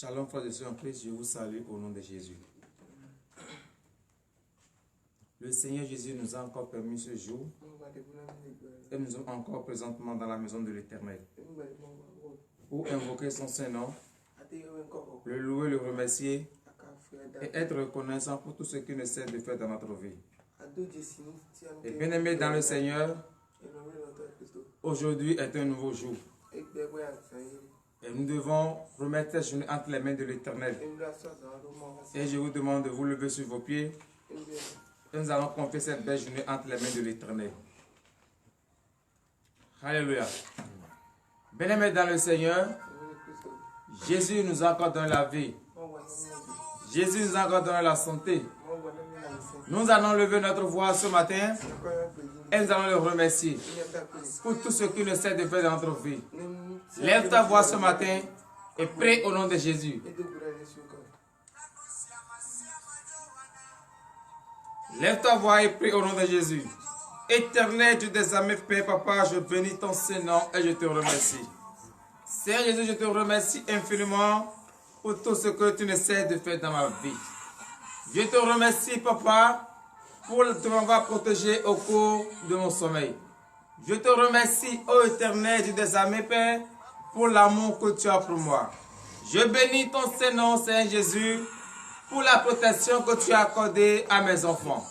Shalom, frères et sœurs en Christ, je vous salue au nom de Jésus. Le Seigneur Jésus nous a encore permis ce jour et nous sommes encore présentement dans la maison de l'Éternel pour invoquer son Saint-Nom, le louer, le remercier et être reconnaissant pour tout ce qu'il ne cesse de faire dans notre vie. Et bien-aimés dans le Seigneur, aujourd'hui est un nouveau jour. Et nous devons remettre cette journée entre les mains de l'Éternel. Et je vous demande de vous lever sur vos pieds. Et nous allons confier cette belle journée entre les mains de l'Éternel. Alléluia. Bien-aimés dans le Seigneur, Jésus nous a encore donné la vie. Jésus nous a encore donné la santé. Nous allons lever notre voix ce matin et nous allons le remercier pour tout ce qu'il ne cesse de faire dans notre vie. Lève ta voix ce matin et prie au nom de Jésus. Lève ta voix et prie au nom de Jésus. Éternel Dieu des armées, Père, Papa, je bénis ton Saint-Nom et je te remercie. Seigneur Jésus, je te remercie infiniment pour tout ce que tu ne cesses de faire dans ma vie. Je te remercie, Papa, pour m'avoir protégé au cours de mon sommeil. Je te remercie, ô Éternel Dieu des armées, Père, pour l'amour que tu as pour moi. Je bénis ton Saint-Nom, Seigneur Jésus, pour la protection que tu as accordée à mes enfants.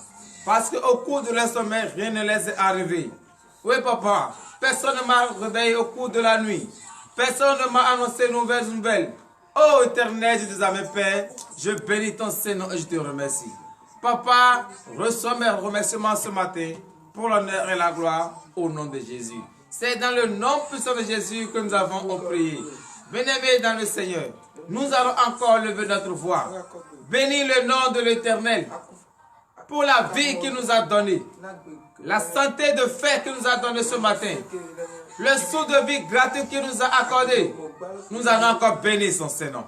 Parce qu'au cours de leur sommeil, rien ne les est arrivé. Oui, Papa, personne ne m'a réveillé au cours de la nuit. Personne ne m'a annoncé nouvelles. Ô Éternel Dieu des armées, Père, je bénis ton Saint-Nom et je te remercie. Papa, reçois mes remerciements ce matin pour l'honneur et la gloire au nom de Jésus. C'est dans le nom puissant de Jésus que nous avons prié. Bien-aimés dans le Seigneur, nous allons encore lever notre voix. Bénis le nom de l'Éternel pour la vie qu'il nous a donnée, la santé de fer qu'il nous a donnée ce matin, le sou de vie gratuit qu'il nous a accordé. Nous allons encore bénir son Saint-Nom.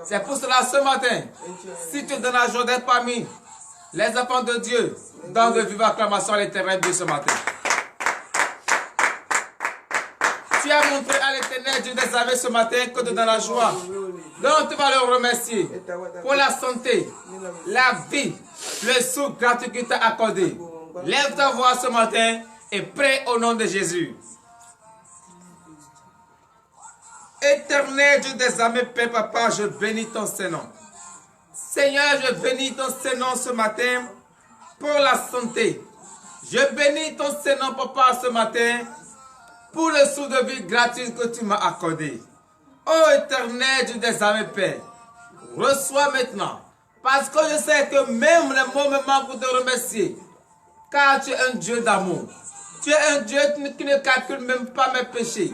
C'est pour cela ce matin, si tu es dans la joie d'être parmi les enfants de Dieu, donne de vive acclamation à l'Éternel Dieu ce matin. Tu as montré à l'Éternel Dieu des armées ce matin que tu es dans la joie. Donc tu vas le remercier pour la santé, la vie, le sou gratuit qu'il t'a accordé. Lève ta voix ce matin et prie au nom de Jésus. Éternel Dieu des armées, Père, Papa, je bénis ton Saint-Nom. Seigneur, je bénis ton Saint-Nom ce matin pour la santé. Je bénis ton Saint-Nom, Papa, ce matin pour le sou de vie gratuit que tu m'as accordé. Ô Éternel Dieu des armées, Père, reçois maintenant. Parce que je sais que même les mots me manquent pour te remercier. Car tu es un Dieu d'amour. Tu es un Dieu qui ne calcule même pas mes péchés.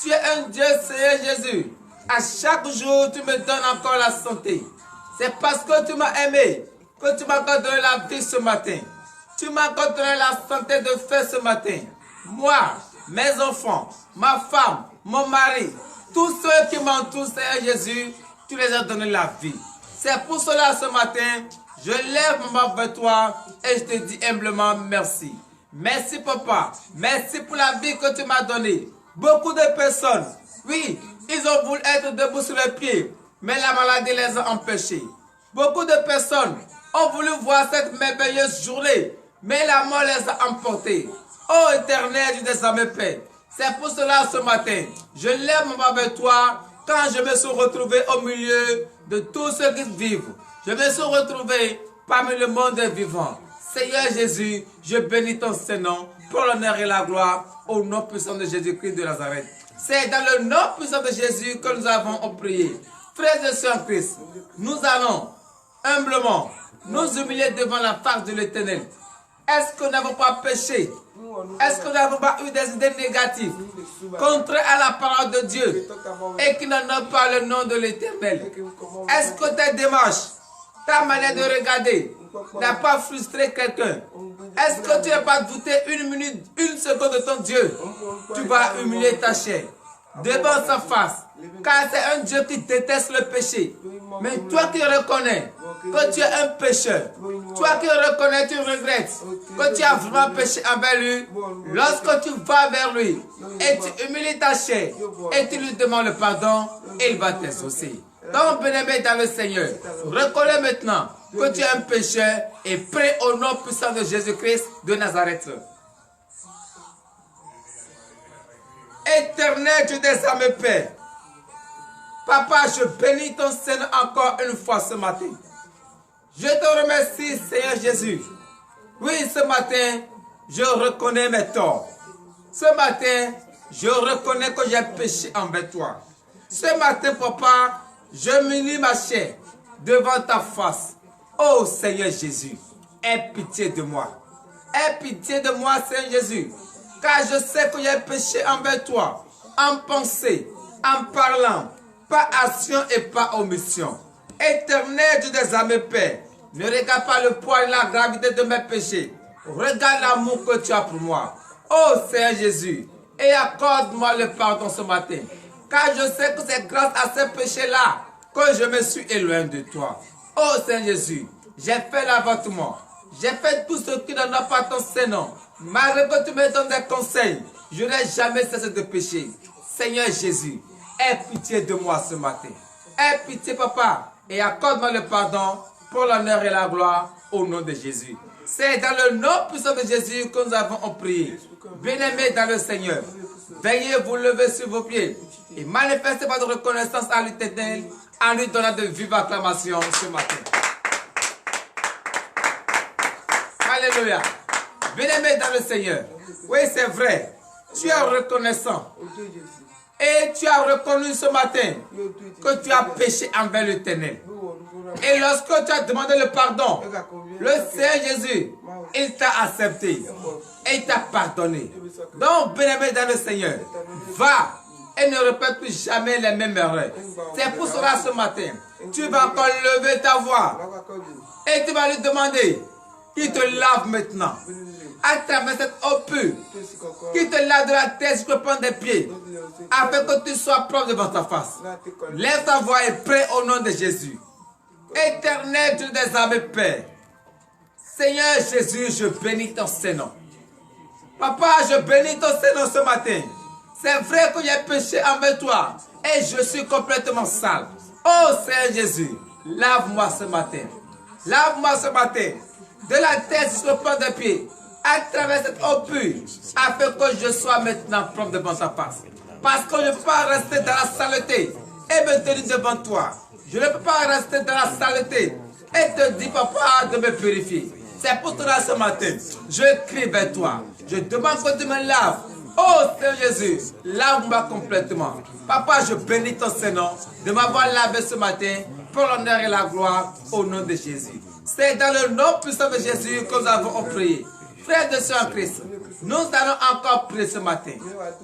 Tu es un Dieu, Seigneur Jésus. À chaque jour, tu me donnes encore la santé. C'est parce que tu m'as aimé que tu m'as encore donné la vie ce matin. Tu m'as encore donné la santé de faire ce matin. Moi, mes enfants, ma femme, mon mari, tous ceux qui m'entourent, Seigneur Jésus, tu les as donné la vie. C'est pour cela ce matin, je lève ma main vers toi et je te dis humblement merci. Merci Papa, merci pour la vie que tu m'as donnée. Beaucoup de personnes, oui, ils ont voulu être debout sur les pieds, mais la maladie les a empêchés. Beaucoup de personnes ont voulu voir cette merveilleuse journée, mais la mort les a emportés. Ô Éternel Dieu des armées, Père, c'est pour cela ce matin, je lève ma main vers toi quand je me suis retrouvé au milieu de tous ceux qui vivent. Je me suis retrouvé parmi le monde des vivants. Seigneur Jésus, je bénis ton Saint-Nom pour l'honneur et la gloire au nom puissant de Jésus-Christ de Nazareth. C'est dans le nom puissant de Jésus que nous avons prié. Frères et sœurs en Christ, nous allons humblement nous humilier devant la face de l'Éternel. Est-ce que nous n'avons pas péché? Est-ce que nous n'avons pas eu des idées négatives contre à la parole de Dieu et qui n'honorent pas le nom de l'Éternel? Est-ce que tes démarches, ta manière de regarder n'a pas frustré quelqu'un? Est-ce que tu n'as pas douté une minute, une seconde de ton Dieu? Tu vas humilier ta chair devant sa face, car c'est un Dieu qui déteste le péché. Mais toi qui reconnais que tu es un pécheur, toi qui reconnais, tu regrettes que tu as vraiment péché envers lui, lorsque tu vas vers lui et tu humilies ta chair et tu lui demandes le pardon, il va t'exaucer. Donc, bien-aimé dans le Seigneur, reconnais maintenant que tu es un pécheur et prie au nom puissant de Jésus-Christ de Nazareth. Éternel Dieu des âmes, Père, Papa, je bénis ton Seigneur encore une fois ce matin. Je te remercie, Seigneur Jésus. Oui, ce matin, je reconnais mes torts. Ce matin, je reconnais que j'ai péché envers toi. Ce matin, Papa, je m'unis ma chair devant ta face. Oh Seigneur Jésus, aie pitié de moi. Aie pitié de moi, Seigneur Jésus. Car je sais que j'ai péché envers toi. En pensée, en parlant, par action et par omission. Éternel Dieu des âmes, Père, ne regarde pas le poids et la gravité de mes péchés. Regarde l'amour que tu as pour moi. Oh Seigneur Jésus, et accorde-moi le pardon ce matin. Car je sais que c'est grâce à ces péchés-là que je me suis éloigné de toi. Oh Seigneur Jésus, j'ai fait l'avortement. J'ai fait tout ce qui n'en a pas ton Seigneur. Malgré que tu me donnes des conseils, je n'ai jamais cessé de pécher. Seigneur Jésus, aie pitié de moi ce matin. Aie pitié, Papa, et accorde-moi le pardon pour l'honneur et la gloire au nom de Jésus. C'est dans le nom puissant de Jésus que nous avons prié. Bien-aimés dans le Seigneur, veuillez vous lever sur vos pieds et manifestez votre reconnaissance à l'Éternel en lui donnant de vives acclamations ce matin. Alléluia. Bien-aimés dans le Seigneur, oui, c'est vrai, tu es reconnaissant. Et tu as reconnu ce matin que tu as péché envers l'Éternel. Et lorsque tu as demandé le pardon, le Seigneur Jésus, il t'a accepté et il t'a pardonné. Donc, bien-aimé dans le Seigneur, va et ne répète plus jamais les mêmes erreurs. C'est pour cela ce matin, tu vas encore lever ta voix et tu vas lui demander qu'il te lave maintenant. À travers cette eau pure, qui te lave de la tête jusqu'au point des pieds, afin que tu sois propre devant ta face. Lève ta voix et prie au nom de Jésus. Éternel Dieu des âmes, Père, Seigneur Jésus, je bénis ton Saint-Nom. Papa, je bénis ton Saint-Nom ce matin. C'est vrai que j'ai péché envers toi et je suis complètement sale. Oh Seigneur Jésus, lave-moi ce matin. Lave-moi ce matin, de la tête jusqu'au point des pieds, à travers cette eau pure, afin que je sois maintenant propre devant ta face. Parce que je ne peux pas rester dans la saleté et me tenir devant toi. Je ne peux pas rester dans la saleté et te dire, Papa, de me purifier. C'est pour cela ce matin, je crie vers toi. Je demande que tu me laves. Oh Seigneur Jésus, lave-moi complètement. Papa, je bénis ton Saint-Nom de m'avoir lavé ce matin pour l'honneur et la gloire au nom de Jésus. C'est dans le nom puissant de Jésus que nous avons prié. Frères de sœurs en Christ, nous allons encore prier ce matin.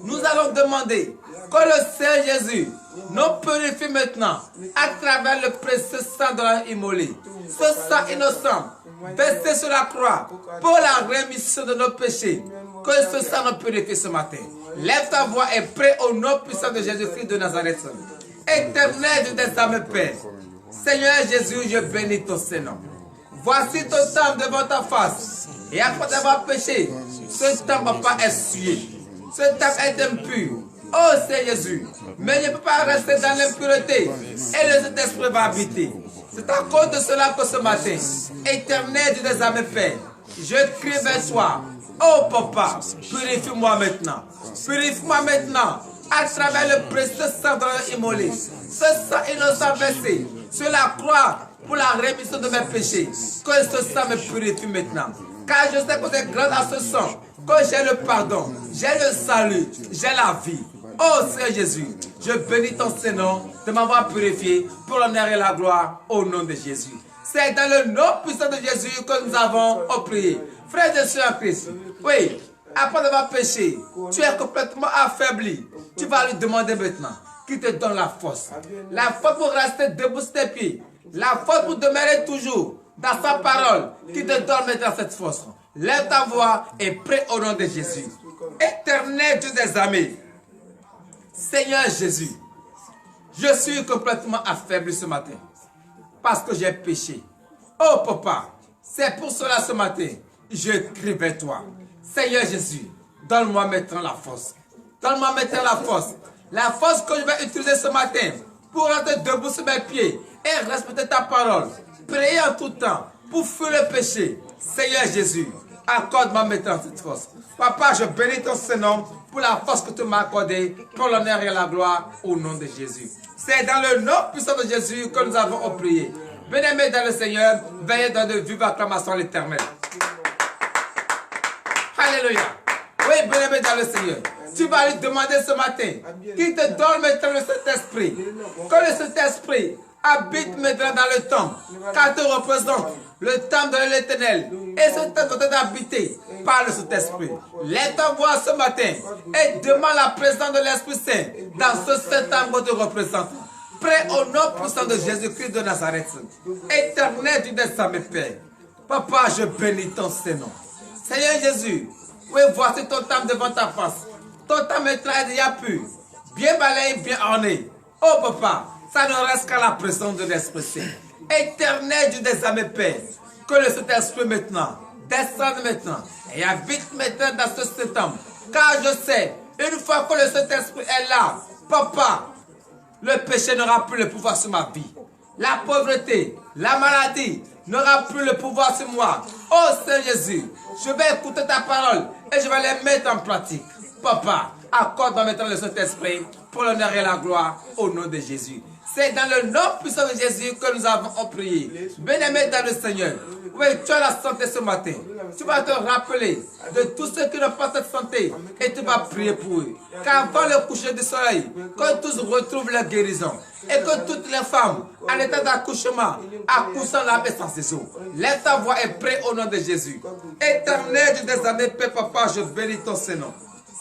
Nous allons demander que le Seigneur Jésus nous purifie maintenant à travers le précieux sang de l'agneau immolé. Ce sang innocent, versé sur la croix pour la rémission de nos péchés. Que ce sang nous purifie ce matin. Lève ta voix et prie au nom puissant de Jésus-Christ de Nazareth. Éternel Dieu des âmes, Père, Seigneur Jésus, je bénis ton Saint-Nom. Voici ton temps devant ta face. Et après avoir péché, ce temps, Papa, est souillé. Ce temps est impur. Oh, c'est Jésus. Mais je ne peux pas rester dans l'impureté. Et le Saint-Esprit va habiter. C'est à cause de cela que ce matin, Éternel Dieu des âmes, Père, je crie vers toi. Oh, Papa, purifie-moi maintenant. Purifie-moi maintenant. À travers le précieux sang de l'agneau immolé. Ce sang innocent versé sur la croix pour la rémission de mes péchés. Que ce sang me purifie maintenant. Car je sais que c'est grâce à ce sang que j'ai le pardon, j'ai le salut, j'ai la vie. Oh Seigneur Jésus, je bénis ton Saint-Nom de m'avoir purifié pour l'honneur et la gloire au nom de Jésus. C'est dans le nom puissant de Jésus que nous avons prié. Frères et sœurs en Christ, oui, après avoir péché, tu es complètement affaibli. Tu vas lui demander maintenant qu'il te donne la force. La force pour rester debout sur tes pieds. La force pour demeurer toujours dans sa parole qui te donne maintenant cette force. Lève ta voix et prie au nom de Jésus. Éternel Dieu des armées, Seigneur Jésus, je suis complètement affaibli ce matin parce que j'ai péché. Oh Papa, c'est pour cela ce matin, je crie vers toi. Seigneur Jésus, donne-moi maintenant la force. Donne-moi maintenant la force. La force que je vais utiliser ce matin pour rester debout sur mes pieds et respecter ta parole. Prier en tout temps pour fuir le péché. Seigneur Jésus, accorde-moi maintenant cette force. Papa, je bénis ton Saint-Nom pour la force que tu m'as accordée, pour l'honneur et la gloire au nom de Jésus. C'est dans le nom puissant de Jésus que nous avons prié. Bien-aimés dans le Seigneur, veillez dans de vives acclamations à l'Éternel. Alléluia. Oui, bien-aimé dans le Seigneur. Tu vas lui demander ce matin qu'il te donne maintenant le Saint-Esprit. Que le Saint-Esprit habite maintenant dans le temple. Car tu représentes le temple de l'Éternel. Et ce temple doit être habité par le Saint-Esprit. Lève ta voix ce matin et demande la présence de l'Esprit Saint dans ce Saint-Temple que tu représentes. Près au nom puissant de Jésus-Christ de Nazareth. Éternel Dieu des âmes, Père. Papa, je bénis ton Saint-Nom. Seigneur Jésus, oui, voici ton temple devant ta face. Ton temple maintenant est déjà pur, bien balayé, bien orné. Oh papa, ça ne reste qu'à la présence de l'Esprit Saint. Éternel Dieu des âmes, Père, que le Saint-Esprit maintenant descende maintenant et habite maintenant dans ce Saint-Temple. Car je sais, une fois que le Saint-Esprit est là, papa, le péché n'aura plus le pouvoir sur ma vie. La pauvreté, la maladie n'aura plus le pouvoir sur moi. Oh Seigneur Jésus, je vais écouter ta parole et je vais les mettre en pratique. Papa, accorde-moi maintenant le Saint-Esprit pour l'honneur et la gloire au nom de Jésus. C'est dans le nom puissant de Jésus que nous avons prié. Bien-aimé dans le Seigneur, oui, tu as la santé ce matin. Tu vas te rappeler de tous ceux qui n'ont pas cette santé et tu vas prier pour eux. Qu'avant le coucher du soleil, que tous retrouvent leur guérison et que toutes les femmes en état d'accouchement accouchent sans l'âme et sans ses os. Lève ta voix et prie au nom de Jésus. Éternel Dieu des armées, Père, Papa, je bénis ton Saint-Nom.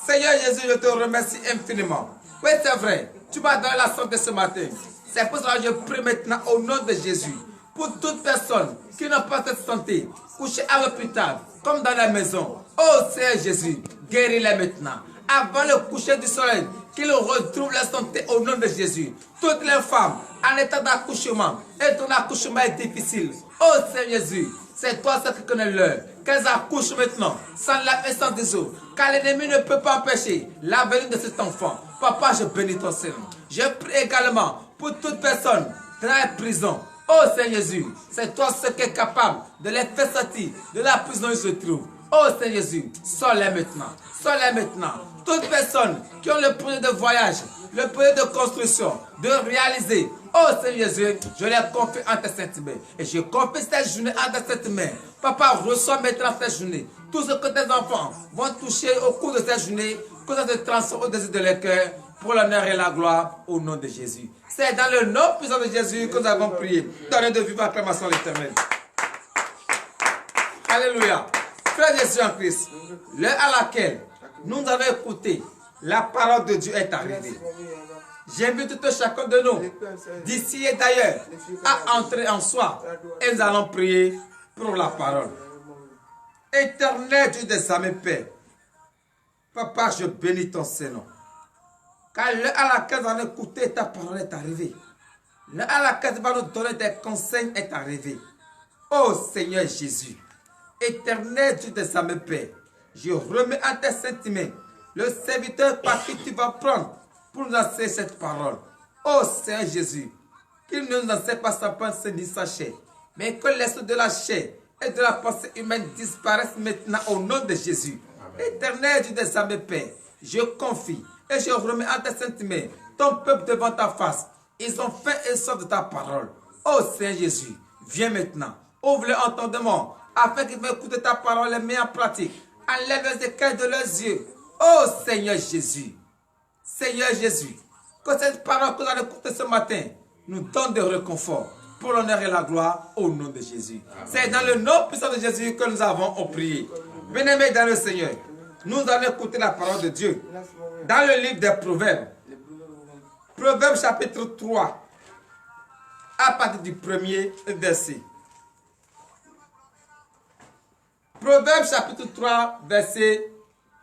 Seigneur Jésus, je te remercie infiniment. Oui, c'est vrai, tu m'as donné la santé ce matin. C'est pour cela que je prie maintenant au nom de Jésus. Pour toute personne qui n'a pas cette santé, couchée à l'hôpital, comme dans la maison. Oh Seigneur Jésus, guéris-les maintenant. Avant le coucher du soleil, qu'ils retrouvent la santé au nom de Jésus. Toutes les femmes en état d'accouchement, et ton accouchement est difficile. Oh Seigneur Jésus, c'est toi ce qui connais l'heure. Qu'elles accouchent maintenant, sans l'âme et sans des os. Car l'ennemi ne peut pas empêcher la venue de cet enfant. Papa, je bénis ton Seigneur. Je prie également pour toute personne dans la prison. Oh Seigneur Jésus, c'est toi ce qui est capable de les faire sortir de la prison où ils se trouvent. Oh Seigneur Jésus, sors-les maintenant. Sors-les maintenant. Toutes personnes qui ont le projet de voyage, le projet de construction, de réaliser. Oh Seigneur Jésus, je les confie entre cette main. Et je confie cette journée entre cette main. Papa, reçois maintenant cette journée. Tout ce que tes enfants vont toucher au cours de cette journée, que ça se transforme au désir de leur cœur, pour l'honneur et la gloire au nom de Jésus. C'est dans le nom puissant de Jésus que nous avons prié. Donnez de vive acclamation à l'Éternel. Alléluia. Frère Jésus en Christ, l'heure à laquelle nous allons écouter la parole de Dieu est arrivée. J'invite tout chacun de nous, d'ici et d'ailleurs, à entrer en soi et nous allons prier pour la parole. Éternel Dieu des armées, Père, Papa, je bénis ton Saint-Nom. Car l'heure à laquelle nous allons écouter ta parole est arrivée. L'heure à laquelle tu vas nous donner des conseils est arrivée. Oh Seigneur Jésus, éternel Dieu des armées, Père, je remets en tes saintes mains le serviteur par qui tu vas prendre pour nous enseigner cette parole. Oh Seigneur Jésus, qu'il ne nous enseigne pas sa pensée ni sa chair, mais que l'esprit de la chair et de la pensée humaine disparaissent maintenant au nom de Jésus. Amen. Éternel Dieu des armées, Père, je confie et je remets en tes saintes mains ton peuple devant ta face. Ils ont faim et soif de ta parole. Oh Seigneur Jésus, viens maintenant, ouvre leur entendement afin qu'ils veuillent écouter ta parole et mettre en pratique. Enlève les écailles de leurs yeux. Oh Seigneur Jésus, Seigneur Jésus, que cette parole que nous allons écouter ce matin nous donne de réconfort pour l'honneur et la gloire au nom de Jésus. C'est dans le nom puissant de Jésus que nous avons prié. Bien-aimés dans le Seigneur, nous allons écouter la parole de Dieu dans le livre des Proverbes. Proverbes chapitre 3, à partir du premier verset. Proverbes chapitre 3, verset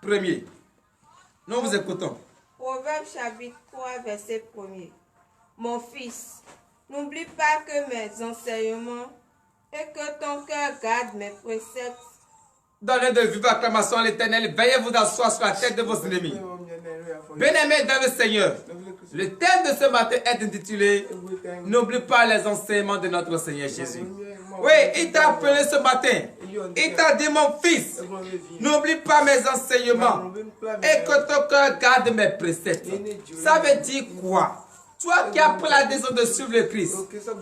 1er. Nous vous écoutons. Proverbes chapitre 3, verset 1er. Mon fils, n'oublie pas que mes enseignements et que ton cœur garde mes préceptes, Donnez de vive acclamation à l'Éternel. Veillez vous asseoir sur la tête de vos ennemis. Bien-aimés dans le Seigneur, le thème de ce matin est intitulé « N'oublie pas les enseignements de notre Seigneur Jésus ». Oui, il t'a appelé ce matin. Il t'a dit, mon fils, n'oublie pas mes enseignements et que ton cœur garde mes préceptes. Ça veut dire quoi? Toi qui as pris la décision de suivre le Christ,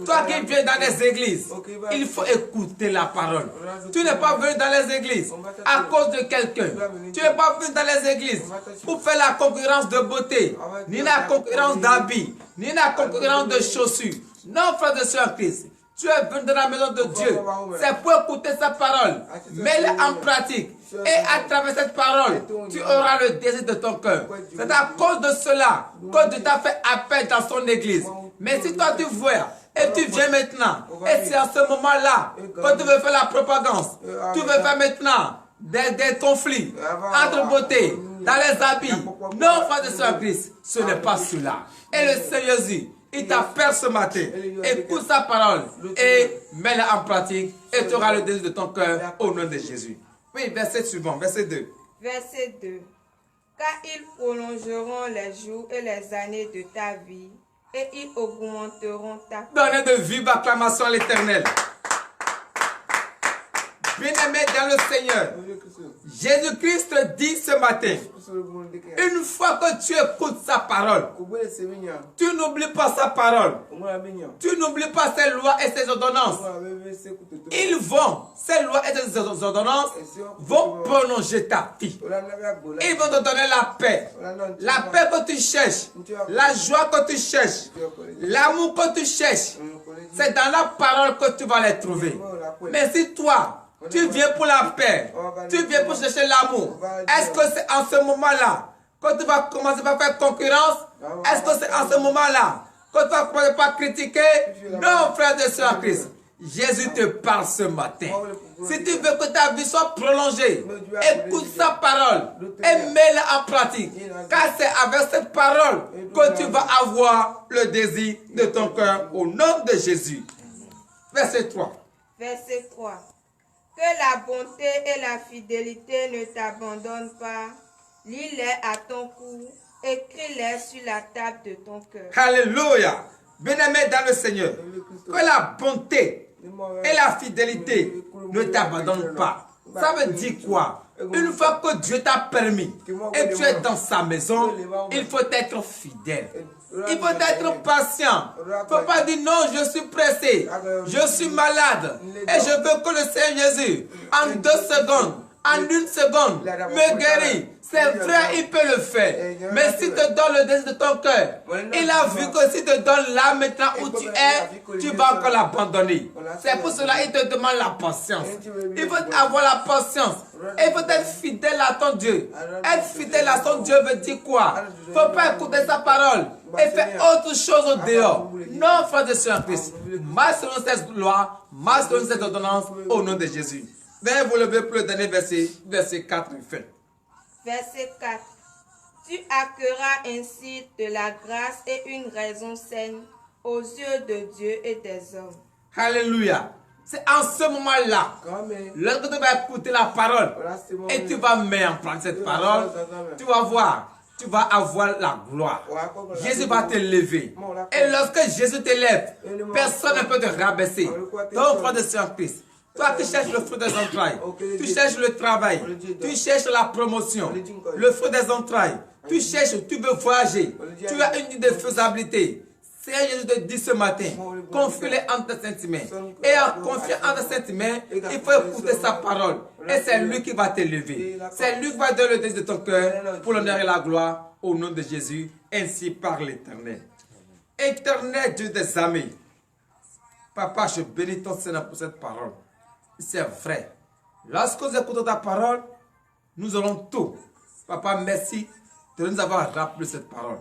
toi qui viens dans les églises, il faut écouter la parole. Tu n'es pas venu dans les églises à cause de quelqu'un. Tu n'es pas venu dans les églises pour faire la concurrence de beauté, ni la concurrence d'habits, ni la concurrence de chaussures. Non, frère de soeur Christ. Tu es venu dans la maison de Dieu. C'est pour écouter sa parole. Mets-la en pratique. Et à travers cette parole, tu auras le désir de ton cœur. C'est à cause de cela que Dieu t'a fait appel dans son église. Mais si toi tu vois et tu viens maintenant, et c'est à ce moment-là que tu veux faire la propagande, tu veux faire maintenant des conflits entre beauté, dans les habits. Non, frère de soeur Christ, ce n'est pas cela. Et le Seigneur dit, il t'appelle ce matin. Écoute sa parole et mets-la en pratique et tu auras le désir de ton cœur au nom de Jésus. Oui, verset suivant, verset 2. Verset 2. Car ils prolongeront les jours et les années de ta vie et ils augmenteront ta paix. Donnez de vive acclamation à l'Éternel. Bien-aimé dans le Seigneur, Jésus-Christ dit ce matin, une fois que tu écoutes sa parole, tu n'oublies pas sa parole, tu n'oublies pas ses lois et ses ordonnances. Ils vont, ces lois et ces ordonnances vont prolonger ta vie. Ils vont te donner la paix que tu cherches, la joie que tu cherches, l'amour que tu cherches. C'est dans la parole que tu vas les trouver. Mais si toi, tu viens pour la paix, tu viens pour chercher l'amour, est-ce que c'est en ce moment-là que tu vas commencer par faire concurrence? Est-ce que c'est en ce moment-là que tu vas commencer par critiquer? Non, frère de soeur Christ. Jésus te parle ce matin. Si tu veux que ta vie soit prolongée, écoute sa parole et mets-la en pratique. Car c'est avec cette parole que tu vas avoir le désir de ton cœur au nom de Jésus. Verset 3. Verset 3. Que la bonté et la fidélité ne t'abandonnent pas. Lis-les à ton cou. Écris-les sur la table de ton cœur. Alléluia. Bien-aimé dans le Seigneur, que la bonté et la fidélité ne t'abandonnent pas. Ça veut dire quoi? Une fois que Dieu t'a permis et tu es dans sa maison, il faut être fidèle. Il faut être patient. Il ne faut pas dire non, je suis pressé, je suis malade et je veux que le Seigneur Jésus, en 2 secondes, en 1 seconde, me guérit. C'est vrai, il peut le faire. Mais s'il te donne le désir de ton cœur, il a vu que s'il te donne là maintenant où tu es, tu vas encore l'abandonner. C'est pour cela qu'il te demande la patience. Il faut avoir la patience. Il faut être fidèle à ton Dieu. Être fidèle à ton Dieu veut dire quoi? Il ne faut pas écouter sa parole et faire autre chose au dehors. Non, frère de soeur Christ. Marche selon cette loi, marche selon cette ordonnance au nom de Jésus. Veuillez vous lever pour le dernier verset, verset 4 fin. Verset 4. Tu accueilleras ainsi de la grâce et une raison saine aux yeux de Dieu et des hommes. Alléluia. C'est en ce moment-là, lorsque tu vas écouter la parole et tu vas mettre en place cette parole, tu vas voir, tu vas avoir la gloire. Jésus va te lever. Et lorsque Jésus te lève, personne ne peut te rabaisser. Donc, frère de Saint Christ, toi qui cherches le fruit des entrailles, tu cherches le travail, tu cherches la promotion, le fruit des entrailles, tu cherches, tu veux voyager, tu as une idée de faisabilité. Seigneur Jésus te dit ce matin, confie-les entre tes saintes mains. Et en confiant entre tes saintes mains, il faut écouter sa parole. Et c'est lui qui va t'élever. C'est lui qui va donner le désir de ton cœur pour l'honneur et la gloire au nom de Jésus, ainsi par l'Éternel. Éternel Dieu des armées, Papa, je bénis ton Seigneur pour cette parole. C'est vrai. Lorsque nous écoutons ta parole, nous aurons tout. Papa, merci de nous avoir rappelé cette parole.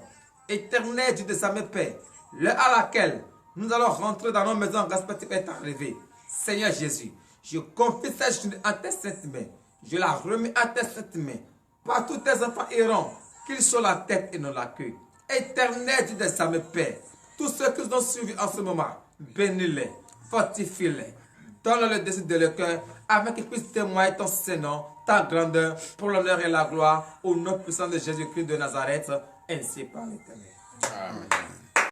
Éternel Dieu des armées, Père, l'heure à laquelle nous allons rentrer dans nos maisons respectives est arrivée. Seigneur Jésus, je confie cette journée en tes saintes mains. Je la remets à tes saintes mains. Partout tes enfants iront, qu'ils soient la tête et non la queue. Éternel Dieu des armées, Père, tous ceux qui nous ont suivis en ce moment, bénis-les, fortifie-les, donne le désir de leur cœur, afin qu'ils puissent témoigner ton Saint-Nom, ta grandeur, pour l'honneur et la gloire, au nom puissant de Jésus-Christ de Nazareth, ainsi par l'Éternel. Amen.